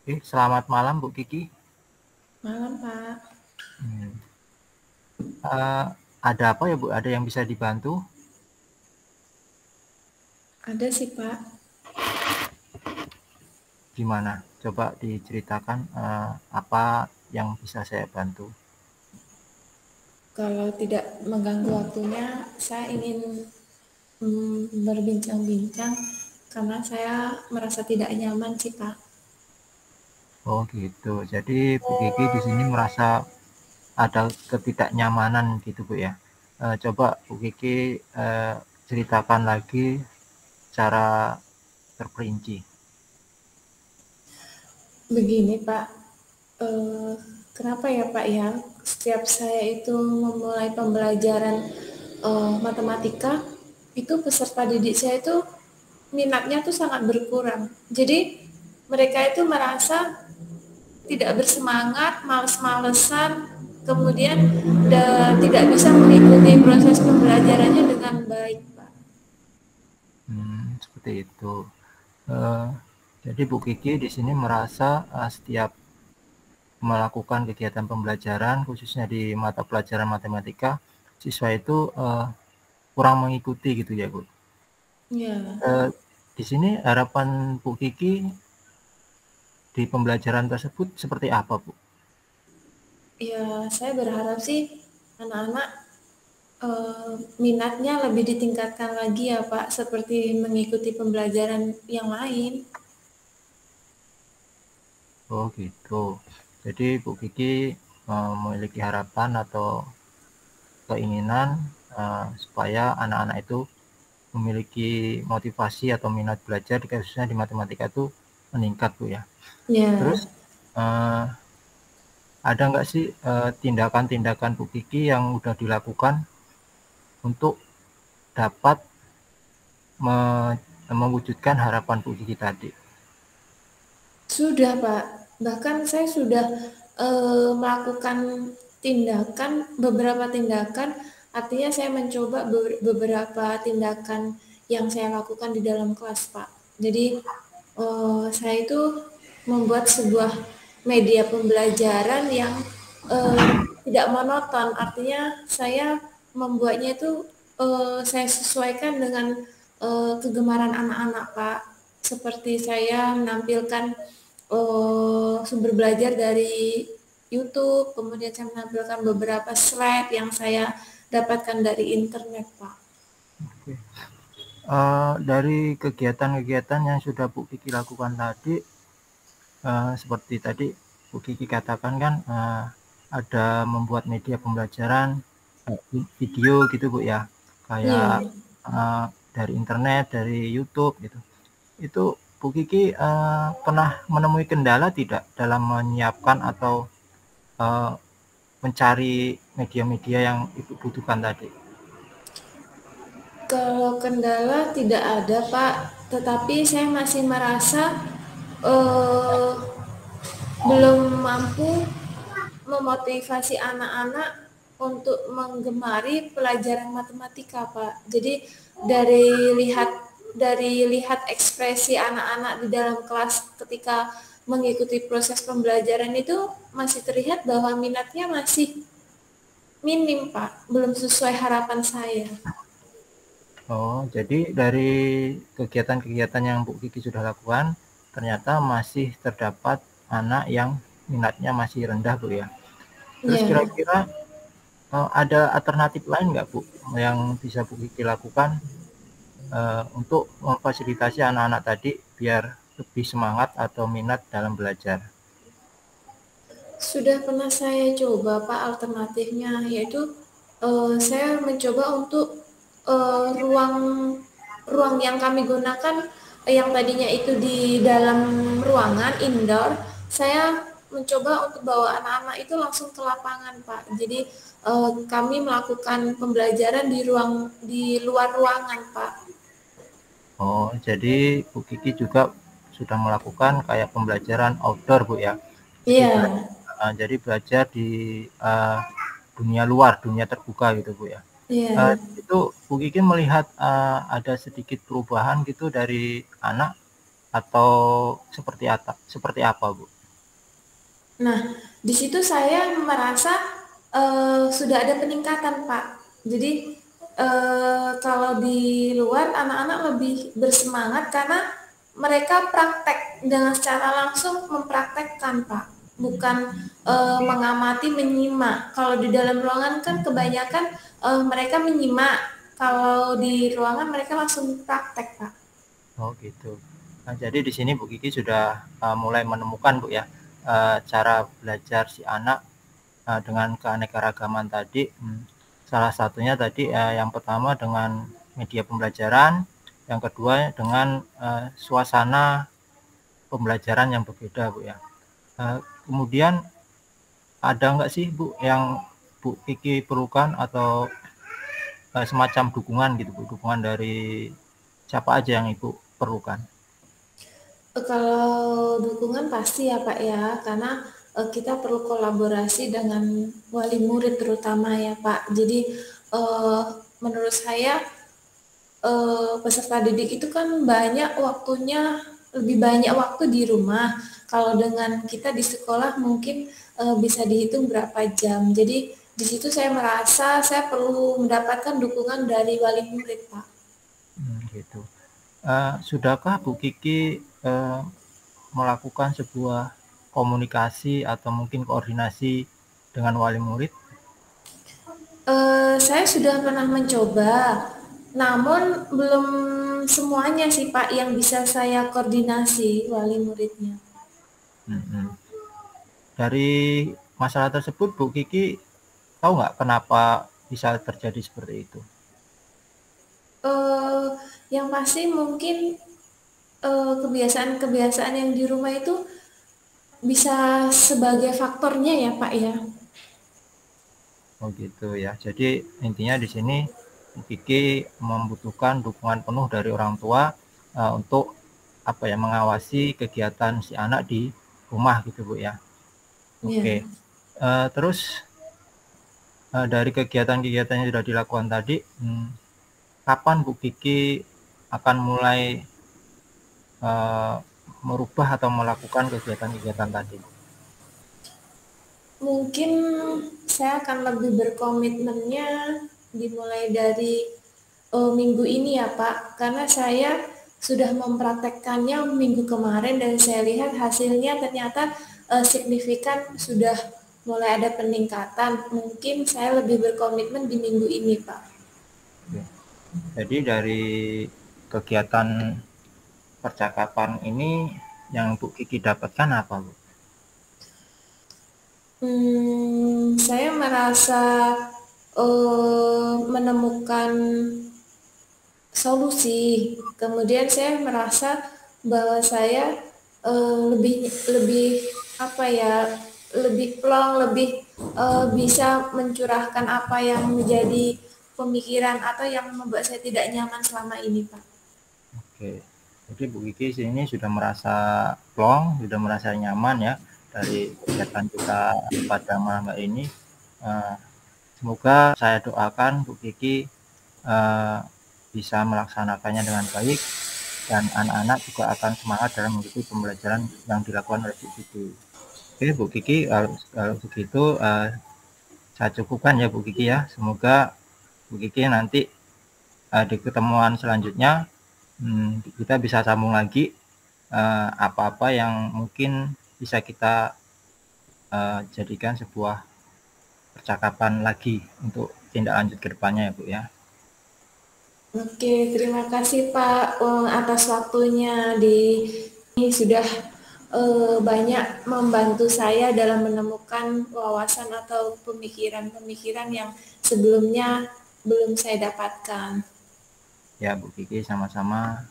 Selamat malam Bu Kiki. Malam, Pak. Hmm. Ada apa ya Bu? Ada yang bisa dibantu? Ada sih, Pak. Gimana? Coba diceritakan apa yang bisa saya bantu. Kalau tidak mengganggu waktunya, saya ingin berbincang-bincang karena saya merasa tidak nyaman sih, Pak. Oh gitu. Jadi Bu Kiki di sini merasa ada ketidaknyamanan gitu Bu ya. Coba Bu Kiki ceritakan lagi secara terperinci. Begini, Pak. Eh, Kenapa ya, Pak ya? Setiap saya itu memulai pembelajaran matematika, itu peserta didik saya itu minatnya tuh sangat berkurang. Jadi mereka itu merasa tidak bersemangat, males-malesan, kemudian tidak bisa mengikuti proses pembelajarannya dengan baik, Pak. Seperti itu. Eh, jadi Bu Kiki di sini merasa setiap melakukan kegiatan pembelajaran khususnya di mata pelajaran matematika, siswa itu kurang mengikuti gitu ya Bu. Ya, Di sini harapan Bu Kiki di pembelajaran tersebut seperti apa Bu? ya saya berharap sih anak-anak minatnya lebih ditingkatkan lagi ya Pak, seperti mengikuti pembelajaran yang lain. Oh gitu. Jadi Bu Kiki memiliki harapan atau keinginan supaya anak-anak itu memiliki motivasi atau minat belajar khususnya di matematika itu meningkat Bu ya. Terus Ya, eh, ada nggak sih tindakan-tindakan Bu Kiki yang udah dilakukan untuk dapat mewujudkan harapan Bu Kiki tadi? sudah Pak. Bahkan saya sudah melakukan beberapa tindakan, artinya saya mencoba beberapa tindakan yang saya lakukan di dalam kelas Pak. Jadi saya itu membuat sebuah media pembelajaran yang eh, tidak monoton, artinya saya membuatnya itu saya sesuaikan dengan kegemaran anak-anak Pak. Seperti saya menampilkan sumber belajar dari YouTube, kemudian saya menampilkan beberapa slide yang saya dapatkan dari internet, Pak. Oke. Dari kegiatan-kegiatan yang sudah Bu Kiki lakukan tadi, seperti tadi Bu Kiki katakan kan ada membuat media pembelajaran video gitu Bu ya, kayak Iya, eh, dari internet, dari YouTube gitu. Itu Bu Kiki pernah menemui kendala tidak dalam menyiapkan atau eh, mencari media-media yang Ibu butuhkan tadi? kalau kendala tidak ada, Pak. Tetapi saya masih merasa eh, belum mampu memotivasi anak-anak untuk menggemari pelajaran matematika, Pak. Jadi dari lihat dari lihat ekspresi anak-anak di dalam kelas ketika mengikuti proses pembelajaran itu masih terlihat bahwa minatnya masih minim, Pak. Belum sesuai harapan saya. Oh, jadi dari kegiatan-kegiatan yang Bu Kiki sudah lakukan, ternyata masih terdapat anak yang minatnya masih rendah, Bu ya. Terus Ya. kira-kira ada alternatif lain nggak, Bu, yang bisa Bu Kiki lakukan untuk memfasilitasi anak-anak tadi biar lebih semangat atau minat dalam belajar? Sudah pernah saya coba Pak alternatifnya, yaitu saya mencoba untuk ruang ruang yang kami gunakan yang tadinya itu di dalam ruangan indoor, saya mencoba untuk bawa anak-anak itu langsung ke lapangan Pak. Jadi kami melakukan pembelajaran di luar ruangan Pak. Oh, jadi Bu Kiki juga sudah melakukan kayak pembelajaran outdoor, Bu ya. Jadi Iya, jadi belajar di dunia luar, dunia terbuka gitu, Bu ya. iya. Itu Bu Kiki melihat ada sedikit perubahan gitu dari anak atau seperti apa, Bu? Nah, di situ saya merasa sudah ada peningkatan, Pak. Jadi kalau di luar anak-anak lebih bersemangat karena mereka praktek dengan secara langsung mempraktekkan, Pak. Bukan mengamati, menyimak. Kalau di dalam ruangan kan kebanyakan mereka menyimak. Kalau di ruangan mereka langsung praktek, Pak. Oh gitu. Nah, jadi di sini Bu Kiki sudah mulai menemukan Bu ya cara belajar si anak dengan keanekaragaman tadi. Salah satunya tadi yang pertama dengan media pembelajaran, yang kedua dengan suasana pembelajaran yang berbeda Bu ya. Kemudian ada nggak sih Bu yang Bu Kiki perlukan atau semacam dukungan gitu Bu, dukungan dari siapa aja yang Ibu perlukan? Kalau dukungan pasti ya Pak ya, karena kita perlu kolaborasi dengan wali murid terutama ya Pak. Jadi eh, menurut saya peserta didik itu kan banyak waktunya, lebih banyak waktu di rumah. Kalau dengan kita di sekolah mungkin bisa dihitung berapa jam. Jadi di situ saya merasa saya perlu mendapatkan dukungan dari wali murid Pak. Gitu. Sudahkah Bu Kiki melakukan sebuah komunikasi atau mungkin koordinasi dengan wali murid? Saya sudah pernah mencoba, namun belum semuanya sih Pak yang bisa saya koordinasi wali muridnya. Hmm. Dari masalah tersebut Bu Kiki tahu nggak kenapa bisa terjadi seperti itu? Eh, yang pasti mungkin kebiasaan-kebiasaan yang di rumah itu bisa sebagai faktornya ya Pak ya. Oh gitu ya. Jadi intinya di sini Bu Kiki membutuhkan dukungan penuh dari orang tua untuk apa ya mengawasi kegiatan si anak di rumah gitu Bu ya. Ya. Oke. Terus dari kegiatan-kegiatan yang sudah dilakukan tadi, kapan Bu Kiki akan mulai merubah atau melakukan kegiatan-kegiatan tadi? Mungkin saya akan lebih berkomitmennya dimulai dari minggu ini ya Pak, karena saya sudah mempraktekkannya minggu kemarin dan saya lihat hasilnya ternyata signifikan, sudah mulai ada peningkatan. Mungkin saya lebih berkomitmen di minggu ini Pak. Oke. Jadi dari kegiatan percakapan ini yang Bu Kiki dapatkan apa Bu? Saya merasa menemukan solusi. Kemudian saya merasa bahwa saya lebih lebih apa ya, lebih plong, lebih bisa mencurahkan apa yang menjadi pemikiran atau yang membuat saya tidak nyaman selama ini, Pak. Oke. Jadi Bu Kiki sini sudah merasa plong, sudah merasa nyaman ya dari kegiatan kita pada malam hari ini. Eh, Semoga saya doakan Bu Kiki bisa melaksanakannya dengan baik dan anak-anak juga akan semangat dalam mengikuti pembelajaran yang dilakukan oleh Bu Kiki. Oke Bu Kiki, kalau begitu saya cukupkan ya Bu Kiki ya. Semoga Bu Kiki nanti di ketemuan selanjutnya kita bisa sambung lagi apa-apa yang mungkin bisa kita jadikan sebuah percakapan lagi untuk tindak lanjut ke depannya ya Bu ya. Oke, terima kasih Pak atas waktunya. Ini sudah banyak membantu saya dalam menemukan wawasan atau pemikiran-pemikiran yang sebelumnya belum saya dapatkan. Ya Bu Kiki sama-sama.